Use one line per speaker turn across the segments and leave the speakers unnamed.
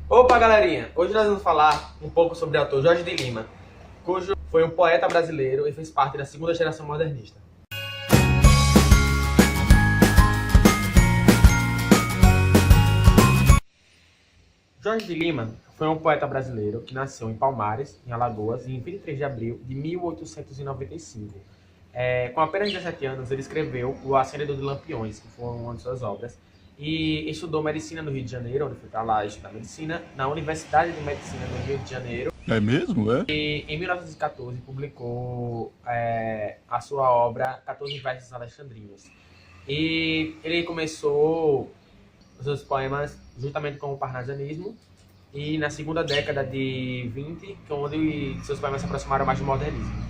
Opa, galerinha! Hoje nós vamos falar um pouco sobre o autor Jorge de Lima, cujo foi um poeta brasileiro e fez parte da segunda geração modernista. Jorge de Lima foi um poeta brasileiro que nasceu em Palmares, em Alagoas, em 23 de abril de 1895. Com apenas 17 anos, ele escreveu O Acendedor de Lampiões, que foi uma de suas obras, e estudou medicina no Rio de Janeiro, onde foi para lá estudar medicina, na Universidade de Medicina do Rio de Janeiro.
É mesmo, é?
E em 1914 publicou a sua obra 14 Versos Alexandrinos. E ele começou os seus poemas justamente com o parnasianismo, e na segunda década de 20, que é onde seus poemas se aproximaram mais do modernismo.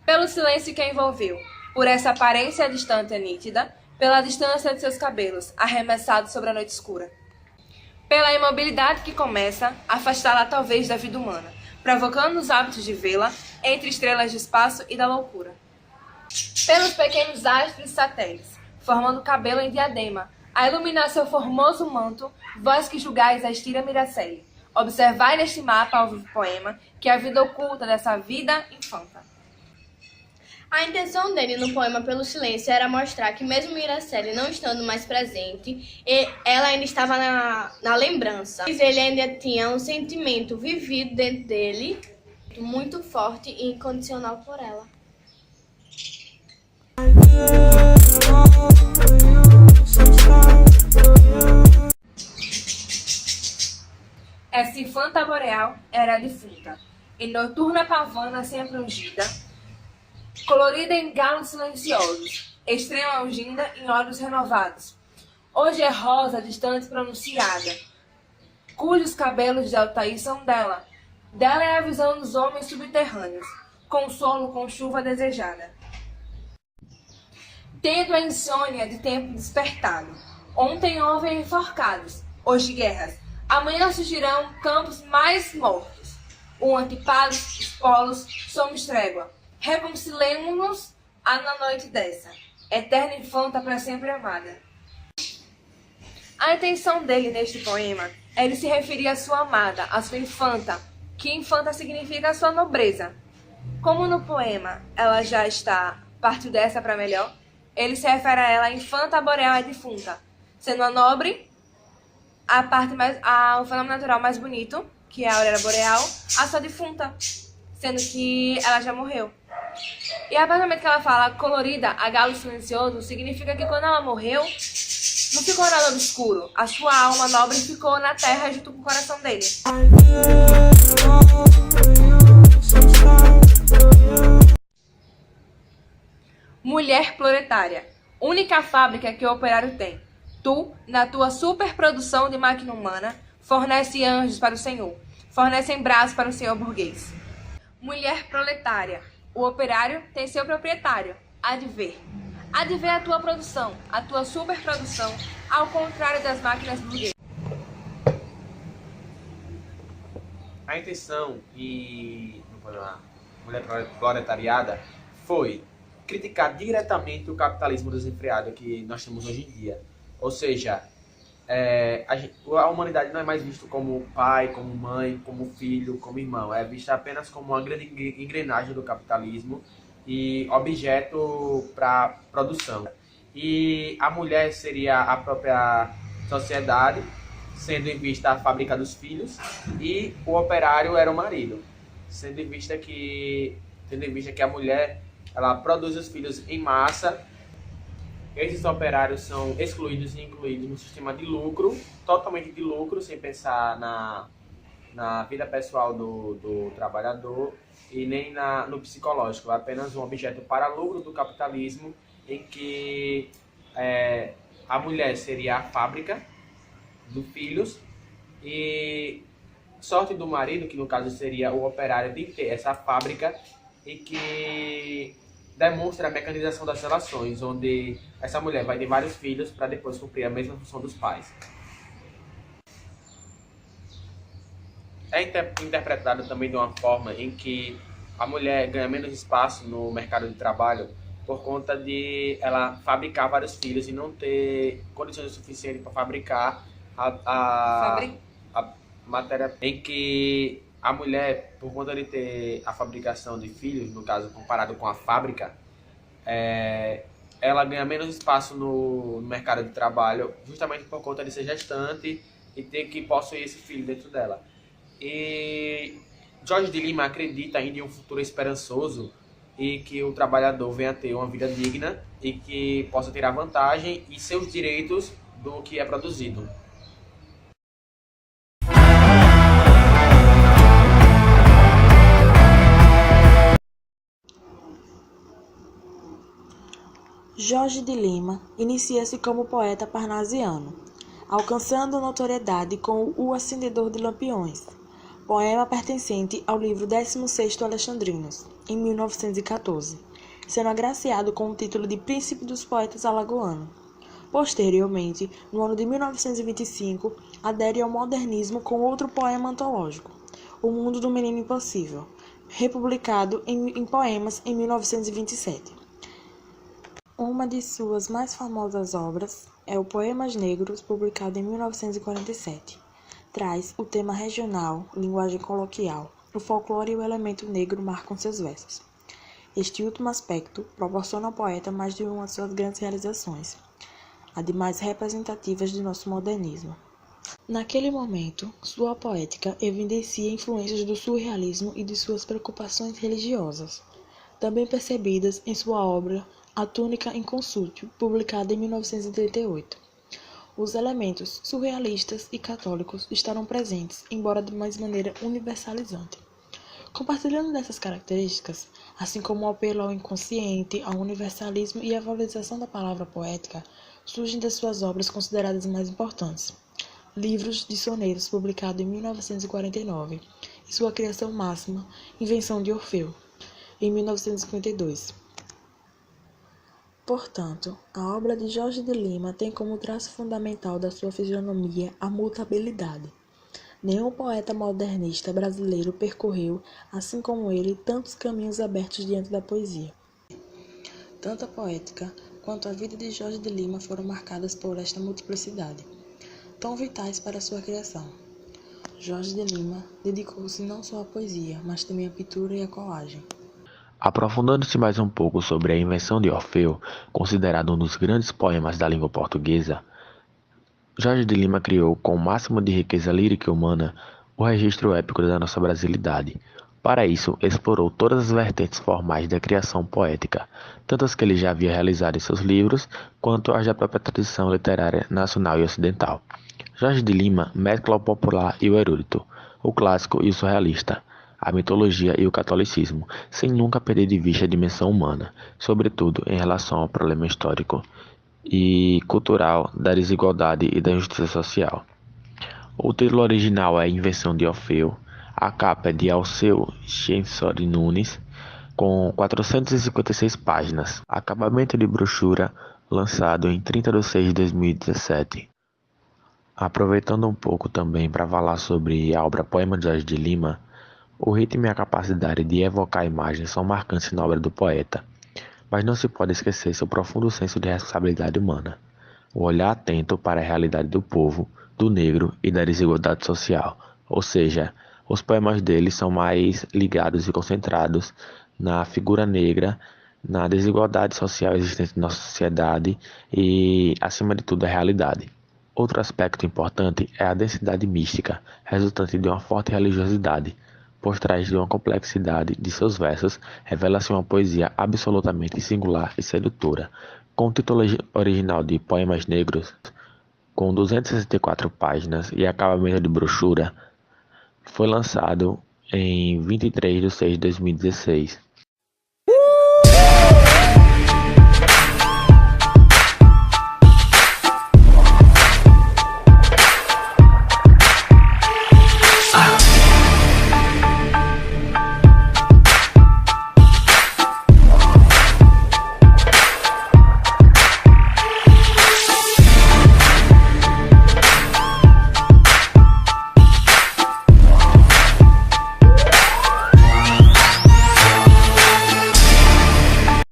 Pelo silêncio que a envolveu, por essa aparência distante e nítida, pela distância de seus cabelos, arremessados sobre a noite escura. Pela imobilidade que começa a afastá-la talvez da vida humana, provocando os hábitos de vê-la entre estrelas do espaço e da loucura. Pelos pequenos astros e satélites, formando o cabelo em diadema, a iluminar seu formoso manto, vós que julgais a estira Miracelli, observai neste mapa ao vivo poema que a vida oculta dessa vida infanta.
A intenção dele no poema Pelo Silêncio era mostrar que mesmo Miracelli não estando mais presente, ela ainda estava na lembrança. Mas ele ainda tinha um sentimento vivido dentro dele, muito forte e incondicional por ela.
Essa infanta boreal era defunta, e noturna pavana sempre ungida, colorida em galos silenciosos, extrema alginda em olhos renovados. Hoje é rosa distante pronunciada, cujos cabelos de Altair são dela. Dela é a visão dos homens subterrâneos, consolo com chuva desejada. Tendo a insônia de tempo despertado, ontem houve enforcados, hoje guerras, amanhã surgirão campos mais mortos. O antipados, os polos, somos trégua. Reconcilemo-nos na noite dessa, eterna infanta para sempre amada. A intenção dele neste poema é ele se referir à sua amada, à sua infanta, que infanta significa a sua nobreza. Como no poema ela já partiu dessa para melhor, ele se refere a ela, a infanta boreal e defunta, sendo a nobre, o fenômeno natural mais bonito, que é a aurora boreal, a sua defunta, sendo que ela já morreu. E a partir do momento que ela fala colorida a galo silencioso, significa que quando ela morreu, não ficou nada obscuro. A sua alma nobre ficou na terra junto com o coração dele. Mulher proletária, única fábrica que o operário tem. Tu, na tua superprodução de máquina humana, fornece anjos para o Senhor, fornecem braços para o Senhor burguês. Mulher proletária, o operário tem seu proprietário, há de ver a tua produção, a tua superprodução, ao contrário das máquinas burguesas.
A intenção no poema Mulher Proletariada foi criticar diretamente o capitalismo desenfreado que nós temos hoje em dia. Ou seja, a humanidade não é mais vista como pai, como mãe, como filho, como irmão. É vista apenas como uma grande engrenagem do capitalismo e objeto para produção. E a mulher seria a própria sociedade, sendo em vista a fábrica dos filhos, e o operário era o marido, sendo em vista que a mulher ela produz os filhos em massa. Esses operários são excluídos e incluídos no sistema de lucro, totalmente de lucro, sem pensar na vida pessoal do trabalhador e nem no psicológico. É apenas um objeto para lucro do capitalismo, em que a mulher seria a fábrica dos filhos e sorte do marido, que no caso seria o operário, de ter essa fábrica, e que demonstra a mecanização das relações, onde essa mulher vai ter vários filhos para depois cumprir a mesma função dos pais. É interpretado também de uma forma em que a mulher ganha menos espaço no mercado de trabalho por conta de ela fabricar vários filhos e não ter condições suficientes para fabricar a matéria em que a mulher, por conta de ter a fabricação de filhos, no caso comparado com a fábrica, ela ganha menos espaço no mercado de trabalho justamente por conta de ser gestante e ter que possuir esse filho dentro dela. E Jorge de Lima acredita ainda em um futuro esperançoso e que o trabalhador venha a ter uma vida digna e que possa tirar vantagem e seus direitos do que é produzido.
Jorge de Lima inicia-se como poeta parnasiano, alcançando notoriedade com O Acendedor de Lampiões, poema pertencente ao livro 16º Alexandrinos, em 1914, sendo agraciado com o título de Príncipe dos Poetas Alagoano. Posteriormente, no ano de 1925, adere ao modernismo com outro poema antológico, O Mundo do Menino Impossível, republicado em poemas em 1927. Uma de suas mais famosas obras é o Poemas Negros, publicado em 1947. Traz o tema regional, linguagem coloquial, o folclore e o elemento negro marcam seus versos. Este último aspecto proporciona ao poeta mais de uma de suas grandes realizações, a de mais representativas de nosso modernismo. Naquele momento, sua poética evidencia influências do surrealismo e de suas preocupações religiosas, também percebidas em sua obra A Túnica em Consúltio, publicada em 1938. Os elementos surrealistas e católicos estarão presentes, embora de mais maneira universalizante. Compartilhando dessas características, assim como o apelo ao inconsciente, ao universalismo e à valorização da palavra poética, surgem das suas obras consideradas mais importantes. Livros de sonetos, publicado em 1949, e sua criação máxima, Invenção de Orfeu, em 1952. Portanto, a obra de Jorge de Lima tem como traço fundamental da sua fisionomia a mutabilidade. Nenhum poeta modernista brasileiro percorreu, assim como ele, tantos caminhos abertos diante da poesia. Tanto a poética quanto a vida de Jorge de Lima foram marcadas por esta multiplicidade, tão vitais para sua criação. Jorge de Lima dedicou-se não só à poesia, mas também à pintura e à colagem.
Aprofundando-se mais um pouco sobre a Invenção de Orfeu, considerado um dos grandes poemas da língua portuguesa, Jorge de Lima criou, com o máximo de riqueza lírica e humana, o registro épico da nossa brasilidade. Para isso, explorou todas as vertentes formais da criação poética, tanto as que ele já havia realizado em seus livros, quanto as da própria tradição literária nacional e ocidental. Jorge de Lima mescla o popular e o erudito, o clássico e o surrealista, a mitologia e o catolicismo, sem nunca perder de vista a dimensão humana, sobretudo em relação ao problema histórico e cultural da desigualdade e da injustiça social. O título original é Invenção de Orfeu, a capa é de Alceu Chensori Nunes, com 456 páginas, acabamento de brochura lançado em 30 de 6 de 2017. Aproveitando um pouco também para falar sobre a obra Poema de Jorge de Lima, o ritmo e a capacidade de evocar imagens são marcantes na obra do poeta, mas não se pode esquecer seu profundo senso de responsabilidade humana, o olhar atento para a realidade do povo, do negro e da desigualdade social, ou seja, os poemas dele são mais ligados e concentrados na figura negra, na desigualdade social existente na nossa sociedade e, acima de tudo, a realidade. Outro aspecto importante é a densidade mística, resultante de uma forte religiosidade. Por trás de uma complexidade de seus versos, revela-se uma poesia absolutamente singular e sedutora. Com o título original de Poemas Negros, com 264 páginas e acabamento de brochura, foi lançado em 23 de 6 de 2016.